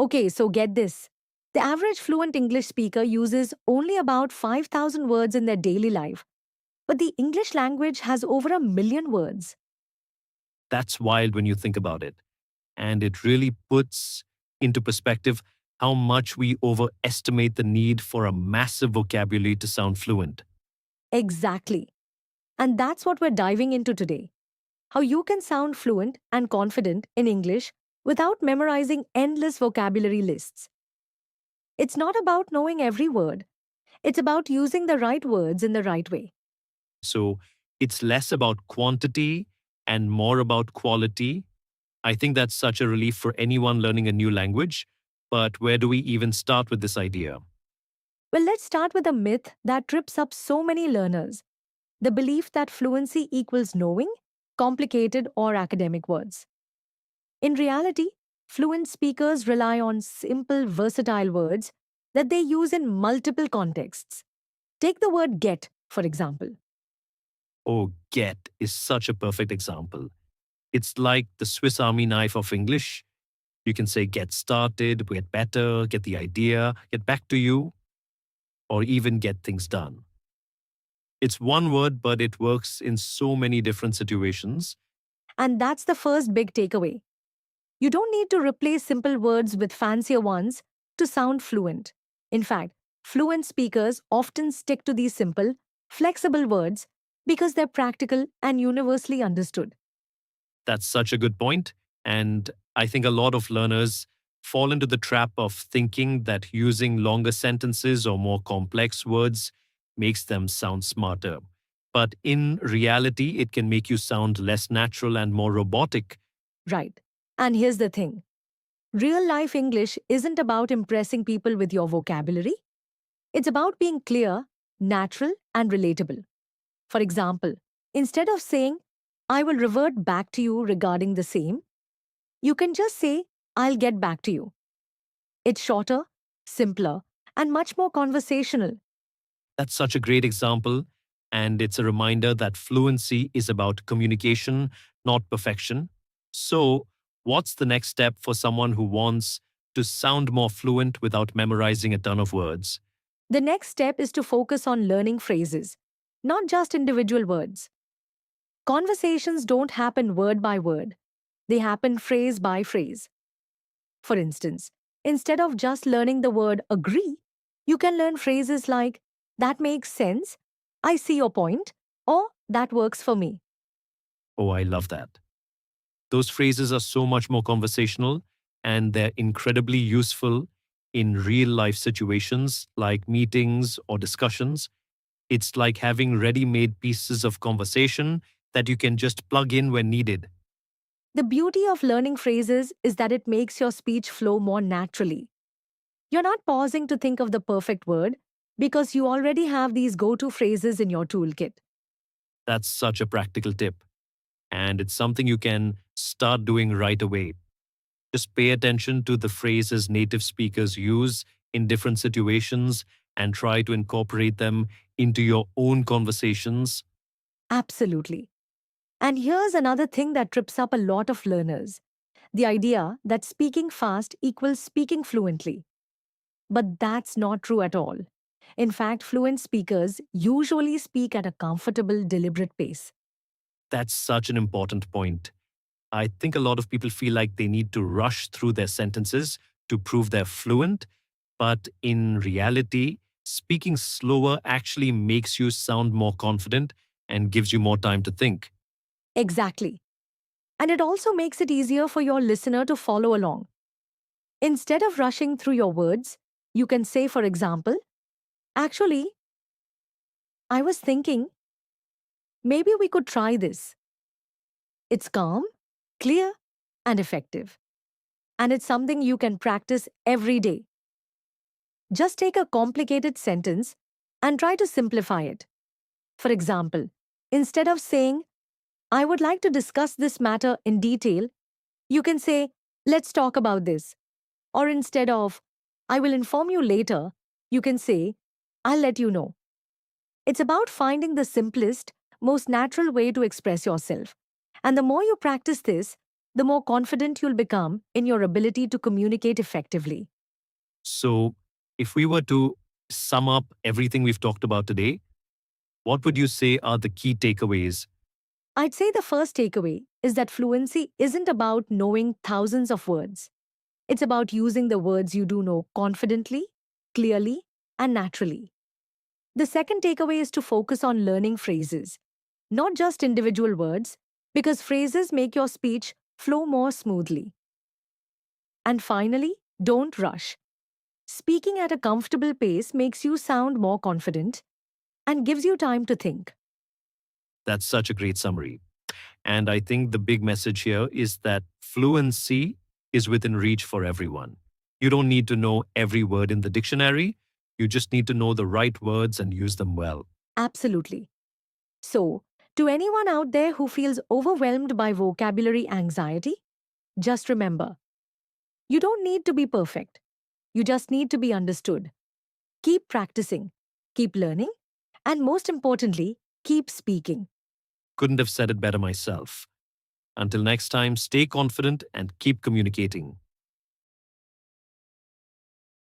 Okay, so get this. The average fluent English speaker uses only about 5,000 words in their daily life, but the English language has over 1 million words. That's wild when you think about it. And it really puts into perspective how much we overestimate the need for a massive vocabulary to sound fluent. Exactly. And that's what we're diving into today. How you can sound fluent and confident in English without memorizing endless vocabulary lists. It's not about knowing every word, it's about using the right words in the right way. So it's less about quantity and more about quality. I think that's such a relief for anyone learning a new language. But where do we even start with this idea? Well, let's start with a myth that trips up so many learners, the belief that fluency equals knowing complicated or academic words. In reality, fluent speakers rely on simple, versatile words that they use in multiple contexts. Take the word get, for example. Oh, get is such a perfect example. It's like the Swiss Army knife of English. You can say get started, get better, get the idea, get back to you, or even get things done. It's one word, but it works in so many different situations. And that's the first big takeaway. You don't need to replace simple words with fancier ones to sound fluent. In fact, fluent speakers often stick to these simple, flexible words because they're practical and universally understood. That's such a good point. And I think a lot of learners fall into the trap of thinking that using longer sentences or more complex words makes them sound smarter. But in reality, it can make you sound less natural and more robotic. Right. And here's the thing, real life English isn't about impressing people with your vocabulary, it's about being clear, natural, and relatable. For example, instead of saying, I will revert back to you regarding the same, you can just say, I'll get back to you. It's shorter, simpler, and much more conversational. That's such a great example. And it's a reminder that fluency is about communication, not perfection. So, what's the next step for someone who wants to sound more fluent without memorizing a ton of words? The next step is to focus on learning phrases, not just individual words. Conversations don't happen word by word, they happen phrase by phrase. For instance, instead of just learning the word agree, you can learn phrases like, that makes sense, I see your point, or that works for me. Oh, I love that. Those phrases are so much more conversational and they're incredibly useful in real life situations like meetings or discussions. It's like having ready made pieces of conversation that you can just plug in when needed. The beauty of learning phrases is that it makes your speech flow more naturally. You're not pausing to think of the perfect word because you already have these go to phrases in your toolkit. That's such a practical tip. And it's something you can start doing right away. Just pay attention to the phrases native speakers use in different situations and try to incorporate them into your own conversations. Absolutely. And here's another thing that trips up a lot of learners, the idea that speaking fast equals speaking fluently. But that's not true at all. In fact, fluent speakers usually speak at a comfortable, deliberate pace. That's such an important point. I think a lot of people feel like they need to rush through their sentences to prove they're fluent, but in reality, speaking slower actually makes you sound more confident and gives you more time to think. Exactly. And it also makes it easier for your listener to follow along. Instead of rushing through your words, you can say, for example, actually, I was thinking maybe we could try this. It's calm, clear, and effective. And it's something you can practice every day. Just take a complicated sentence and try to simplify it. For example, instead of saying, I would like to discuss this matter in detail, you can say, let's talk about this. Or instead of, I will inform you later, you can say, I'll let you know. It's about finding the simplest, most natural way to express yourself. And the more you practice this, the more confident you'll become in your ability to communicate effectively. So, if we were to sum up everything we've talked about today, what would you say are the key takeaways? I'd say the first takeaway is that fluency isn't about knowing thousands of words. It's about using the words you do know confidently, clearly, and naturally. The second takeaway is to focus on learning phrases, not just individual words, because phrases make your speech flow more smoothly. And finally, don't rush. Speaking at a comfortable pace makes you sound more confident and gives you time to think. That's such a great summary. And I think the big message here is that fluency is within reach for everyone. You don't need to know every word in the dictionary. You just need to know the right words and use them well. Absolutely. So, to anyone out there who feels overwhelmed by vocabulary anxiety, just remember you don't need to be perfect. You just need to be understood. Keep practicing, keep learning, and most importantly, keep speaking. Couldn't have said it better myself. Until next time, stay confident and keep communicating.